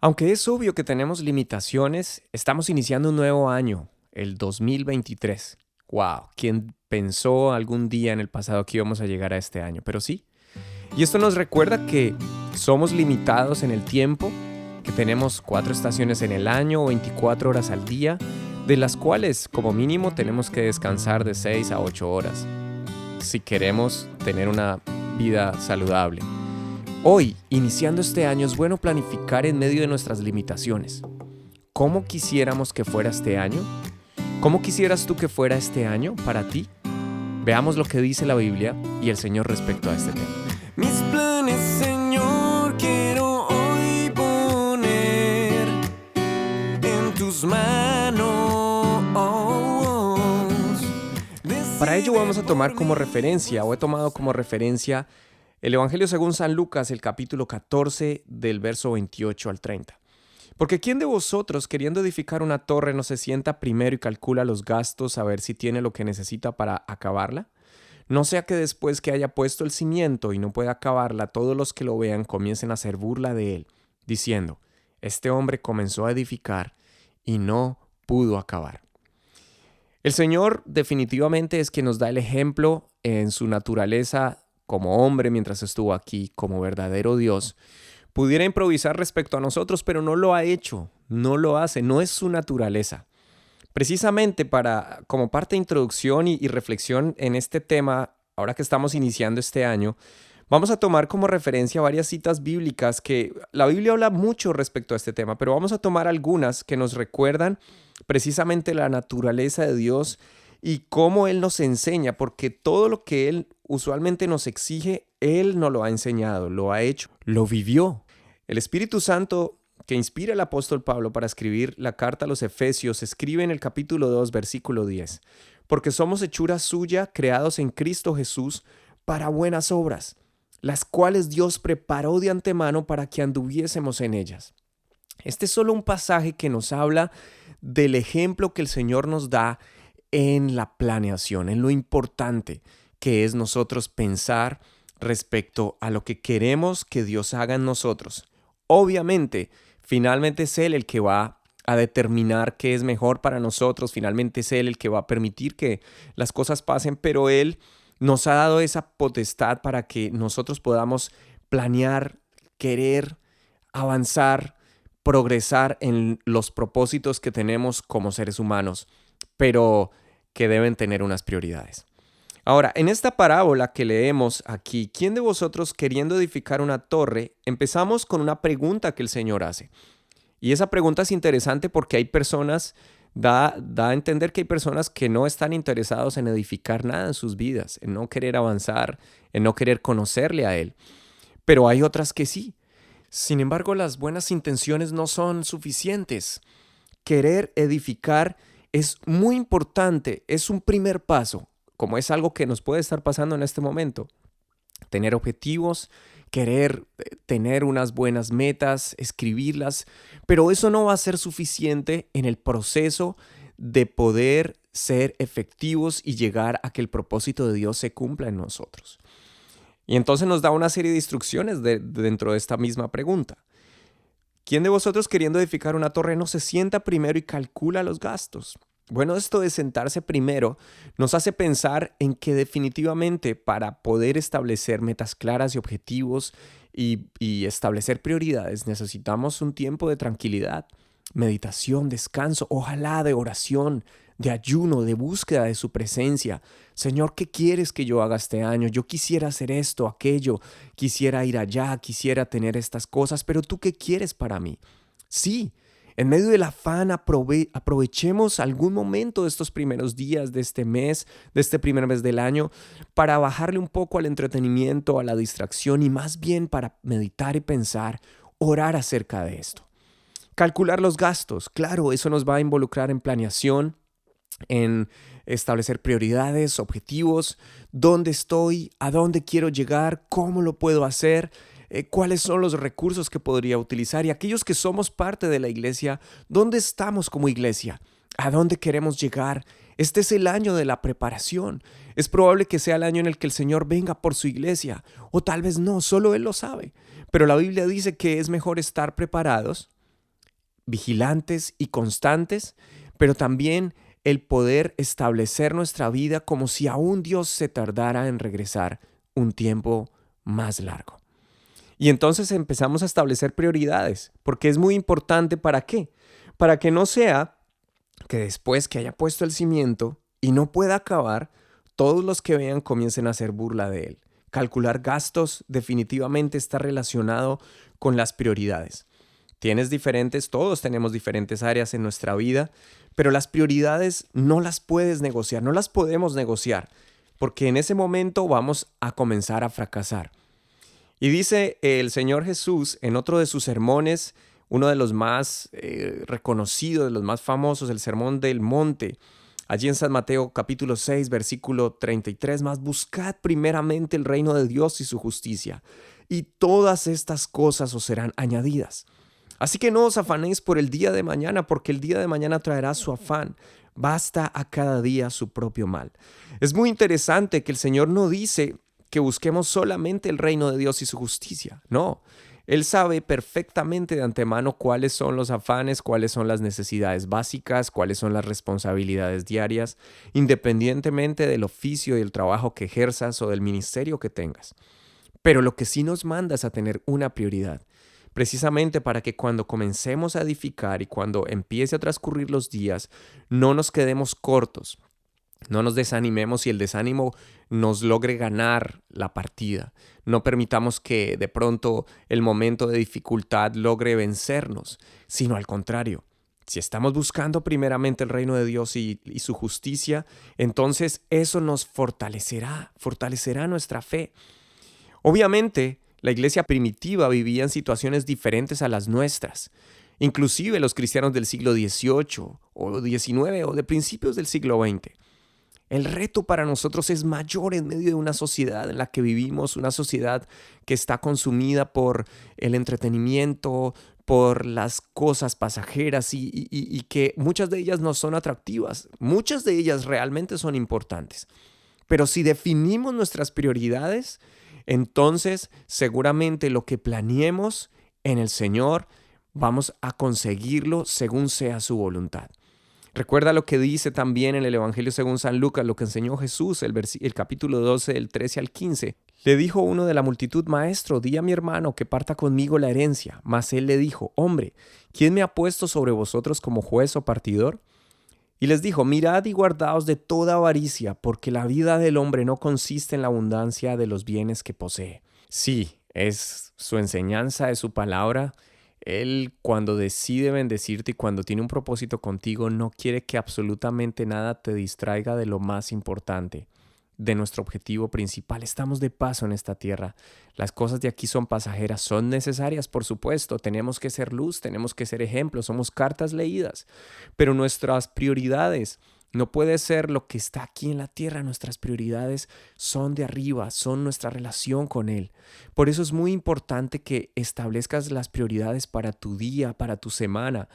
Aunque es obvio que tenemos limitaciones, estamos iniciando un nuevo año, el 2023. ¡Wow! ¿Quién pensó algún día en el pasado que íbamos a llegar a este año? Pero sí. Y esto nos recuerda que somos limitados en el tiempo, que tenemos 4 estaciones en el año o 24 horas al día, de las cuales como mínimo tenemos que descansar de 6 a 8 horas, si queremos tener una vida saludable. Hoy, iniciando este año, es bueno planificar en medio de nuestras limitaciones. ¿Cómo quisiéramos que fuera este año? ¿Cómo quisieras tú que fuera este año para ti? Veamos lo que dice la Biblia y el Señor respecto a este tema. Mis planes, Señor, quiero hoy poner en tus manos. Para ello vamos a tomar como referencia, o he tomado como referencia, el Evangelio según San Lucas, el capítulo 14, del verso 28 al 30. Porque ¿quién de vosotros, queriendo edificar una torre, no se sienta primero y calcula los gastos a ver si tiene lo que necesita para acabarla? No sea que después que haya puesto el cimiento y no pueda acabarla, todos los que lo vean comiencen a hacer burla de él, diciendo, este hombre comenzó a edificar y no pudo acabar. El Señor definitivamente es quien nos da el ejemplo en su naturaleza como hombre mientras estuvo aquí, como verdadero Dios. Pudiera improvisar respecto a nosotros, pero no lo ha hecho, no lo hace, no es su naturaleza. Precisamente como parte de introducción y reflexión en este tema, ahora que estamos iniciando este año, vamos a tomar como referencia varias citas bíblicas que la Biblia habla mucho respecto a este tema, pero vamos a tomar algunas que nos recuerdan precisamente la naturaleza de Dios y cómo Él nos enseña, porque todo lo que Él usualmente nos exige, Él nos lo ha enseñado, lo ha hecho, lo vivió. El Espíritu Santo que inspira al apóstol Pablo para escribir la carta a los Efesios, escribe en el capítulo 2, versículo 10, porque somos hechura suya, creados en Cristo Jesús, para buenas obras, las cuales Dios preparó de antemano para que anduviésemos en ellas. Este es solo un pasaje que nos habla del ejemplo que el Señor nos da en la planeación, en lo importante que es nosotros pensar respecto a lo que queremos que Dios haga en nosotros. Obviamente, finalmente es Él el que va a determinar qué es mejor para nosotros, finalmente es Él el que va a permitir que las cosas pasen, pero Él nos ha dado esa potestad para que nosotros podamos planear, querer, avanzar, progresar en los propósitos que tenemos como seres humanos, pero que deben tener unas prioridades. Ahora, en esta parábola que leemos aquí, ¿quién de vosotros queriendo edificar una torre? Empezamos con una pregunta que el Señor hace. Y esa pregunta es interesante porque hay personas, da a entender que hay personas que no están interesados en edificar nada en sus vidas, en no querer avanzar, en no querer conocerle a Él. Pero hay otras que sí. Sin embargo, las buenas intenciones no son suficientes. Querer edificar es muy importante, es un primer paso, como es algo que nos puede estar pasando en este momento. Tener objetivos, querer tener unas buenas metas, escribirlas, pero eso no va a ser suficiente en el proceso de poder ser efectivos y llegar a que el propósito de Dios se cumpla en nosotros. Y entonces nos da una serie de instrucciones dentro de esta misma pregunta. ¿Quién de vosotros queriendo edificar una torre no se sienta primero y calcula los gastos? Bueno, esto de sentarse primero nos hace pensar en que definitivamente para poder establecer metas claras y objetivos y establecer prioridades necesitamos un tiempo de tranquilidad, meditación, descanso, ojalá de oración, de ayuno, de búsqueda de su presencia. Señor, ¿qué quieres que yo haga este año? Yo quisiera hacer esto, aquello, quisiera ir allá, quisiera tener estas cosas, pero ¿tú qué quieres para mí? Sí. En medio del afán, aprovechemos algún momento de estos primeros días de este mes, de este primer mes del año, para bajarle un poco al entretenimiento, a la distracción y más bien para meditar y pensar, orar acerca de esto. Calcular los gastos, claro, eso nos va a involucrar en planeación, en establecer prioridades, objetivos, dónde estoy, a dónde quiero llegar, cómo lo puedo hacer, cuáles son los recursos que podría utilizar y aquellos que somos parte de la iglesia, ¿dónde estamos como iglesia? ¿A dónde queremos llegar? Este es el año de la preparación. Es probable que sea el año en el que el Señor venga por su iglesia, o tal vez no, solo Él lo sabe. Pero la Biblia dice que es mejor estar preparados vigilantes y constantes, pero también el poder establecer nuestra vida como si aún Dios se tardara en regresar un tiempo más largo. Y entonces empezamos a establecer prioridades, porque es muy importante. ¿Para qué? Para que no sea que después que haya puesto el cimiento y no pueda acabar, todos los que vean comiencen a hacer burla de él. Calcular gastos definitivamente está relacionado con las prioridades. Todos tenemos diferentes áreas en nuestra vida, pero las prioridades no las puedes negociar, no las podemos negociar, porque en ese momento vamos a comenzar a fracasar. Y dice el Señor Jesús en otro de sus sermones, uno de los más reconocidos, de los más famosos, el Sermón del Monte, allí en San Mateo capítulo 6, versículo 33, más buscad primeramente el reino de Dios y su justicia, y todas estas cosas os serán añadidas. Así que no os afanéis por el día de mañana, porque el día de mañana traerá su afán. Basta a cada día su propio mal. Es muy interesante que el Señor no dice que busquemos solamente el reino de Dios y su justicia. No, Él sabe perfectamente de antemano cuáles son los afanes, cuáles son las necesidades básicas, cuáles son las responsabilidades diarias, independientemente del oficio y el trabajo que ejerzas o del ministerio que tengas. Pero lo que sí nos manda es a tener una prioridad, precisamente para que cuando comencemos a edificar y cuando empiece a transcurrir los días, no nos quedemos cortos. No nos desanimemos y el desánimo nos logre ganar la partida. No permitamos que de pronto el momento de dificultad logre vencernos, sino al contrario. Si estamos buscando primeramente el reino de Dios y su justicia, entonces eso nos fortalecerá nuestra fe. Obviamente, la iglesia primitiva vivía en situaciones diferentes a las nuestras. Inclusive los cristianos del siglo XVIII o XIX o de principios del siglo XX. El reto para nosotros es mayor en medio de una sociedad en la que vivimos, una sociedad que está consumida por el entretenimiento, por las cosas pasajeras y que muchas de ellas no son atractivas, muchas de ellas realmente son importantes. Pero si definimos nuestras prioridades, entonces seguramente lo que planeemos en el Señor vamos a conseguirlo según sea su voluntad. Recuerda lo que dice también en el Evangelio según San Lucas, lo que enseñó Jesús, el capítulo 12, del 13 al 15. Le dijo uno de la multitud: Maestro, di a mi hermano que parta conmigo la herencia. Mas él le dijo: Hombre, ¿quién me ha puesto sobre vosotros como juez o partidor? Y les dijo: Mirad y guardaos de toda avaricia, porque la vida del hombre no consiste en la abundancia de los bienes que posee. Sí, es su enseñanza, es su palabra. Él, cuando decide bendecirte y cuando tiene un propósito contigo, no quiere que absolutamente nada te distraiga de lo más importante, de nuestro objetivo principal. Estamos de paso en esta tierra. Las cosas de aquí son pasajeras, son necesarias, por supuesto. Tenemos que ser luz, tenemos que ser ejemplos, somos cartas leídas. Pero nuestras prioridades no puede ser lo que está aquí en la tierra. Nuestras prioridades son de arriba, son nuestra relación con Él. Por eso es muy importante que establezcas las prioridades para tu día, para tu semana,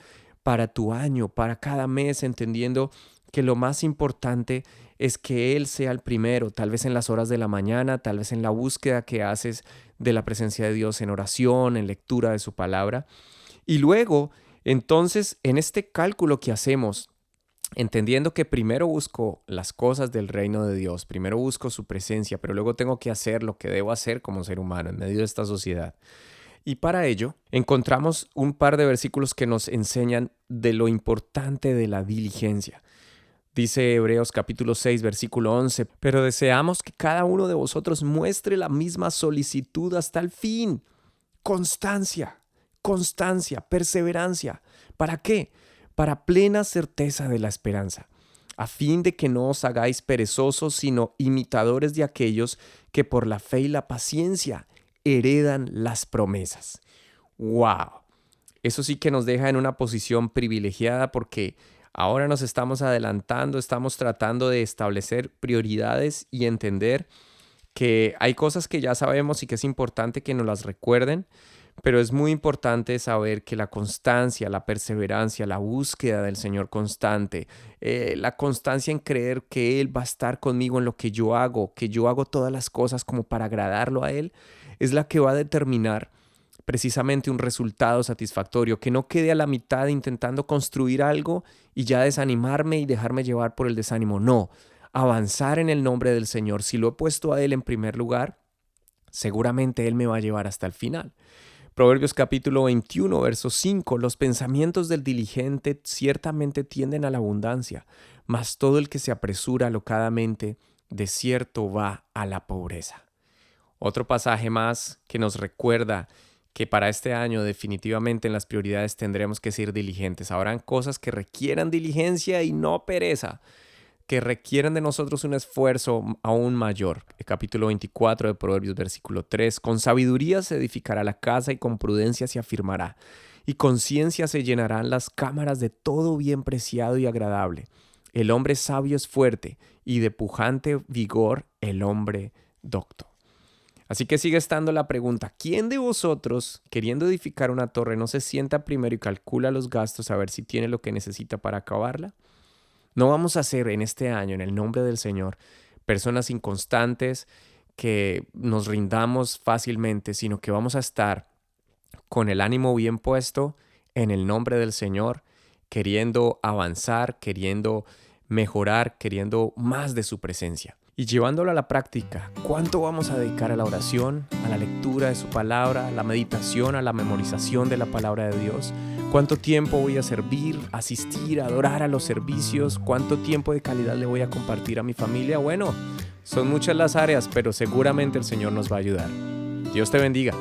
para tu año, para cada mes, entendiendo que lo más importante es que Él sea el primero, tal vez en las horas de la mañana, tal vez en la búsqueda que haces de la presencia de Dios en oración, en lectura de su palabra. Y luego, entonces, en este cálculo que hacemos, entendiendo que primero busco las cosas del reino de Dios, primero busco su presencia, pero luego tengo que hacer lo que debo hacer como ser humano en medio de esta sociedad. Y para ello encontramos un par de versículos que nos enseñan de lo importante de la diligencia. Dice Hebreos capítulo 6, versículo 11, pero deseamos que cada uno de vosotros muestre la misma solicitud hasta el fin. Constancia, perseverancia. ¿Para qué? Para plena certeza de la esperanza, a fin de que no os hagáis perezosos, sino imitadores de aquellos que por la fe y la paciencia heredan las promesas. ¡Wow! Eso sí que nos deja en una posición privilegiada, porque ahora nos estamos adelantando, estamos tratando de establecer prioridades y entender que hay cosas que ya sabemos y que es importante que nos las recuerden, pero es muy importante saber que la constancia, la perseverancia, la búsqueda del Señor constante, la constancia en creer que Él va a estar conmigo en lo que yo hago todas las cosas como para agradarlo a Él, es la que va a determinar precisamente un resultado satisfactorio, que no quede a la mitad intentando construir algo y ya desanimarme y dejarme llevar por el desánimo. No, avanzar en el nombre del Señor. Si lo he puesto a Él en primer lugar, seguramente Él me va a llevar hasta el final. Proverbios capítulo 21, verso 5. Los pensamientos del diligente ciertamente tienden a la abundancia, mas todo el que se apresura alocadamente, de cierto va a la pobreza. Otro pasaje más que nos recuerda que para este año definitivamente en las prioridades tendremos que ser diligentes. Habrán cosas que requieran diligencia y no pereza, que requieren de nosotros un esfuerzo aún mayor. El capítulo 24 de Proverbios, versículo 3. Con sabiduría se edificará la casa y con prudencia se afirmará. Y con ciencia se llenarán las cámaras de todo bien preciado y agradable. El hombre sabio es fuerte y de pujante vigor el hombre docto. Así que sigue estando la pregunta, ¿quién de vosotros, queriendo edificar una torre, no se sienta primero y calcula los gastos a ver si tiene lo que necesita para acabarla? No vamos a ser en este año, en el nombre del Señor, personas inconstantes que nos rindamos fácilmente, sino que vamos a estar con el ánimo bien puesto en el nombre del Señor, queriendo avanzar, queriendo mejorar, queriendo más de su presencia. Y llevándolo a la práctica, ¿cuánto vamos a dedicar a la oración, a la lectura de su palabra, a la meditación, a la memorización de la palabra de Dios? ¿Cuánto tiempo voy a servir, asistir, adorar a los servicios? ¿Cuánto tiempo de calidad le voy a compartir a mi familia? Bueno, son muchas las áreas, pero seguramente el Señor nos va a ayudar. Dios te bendiga.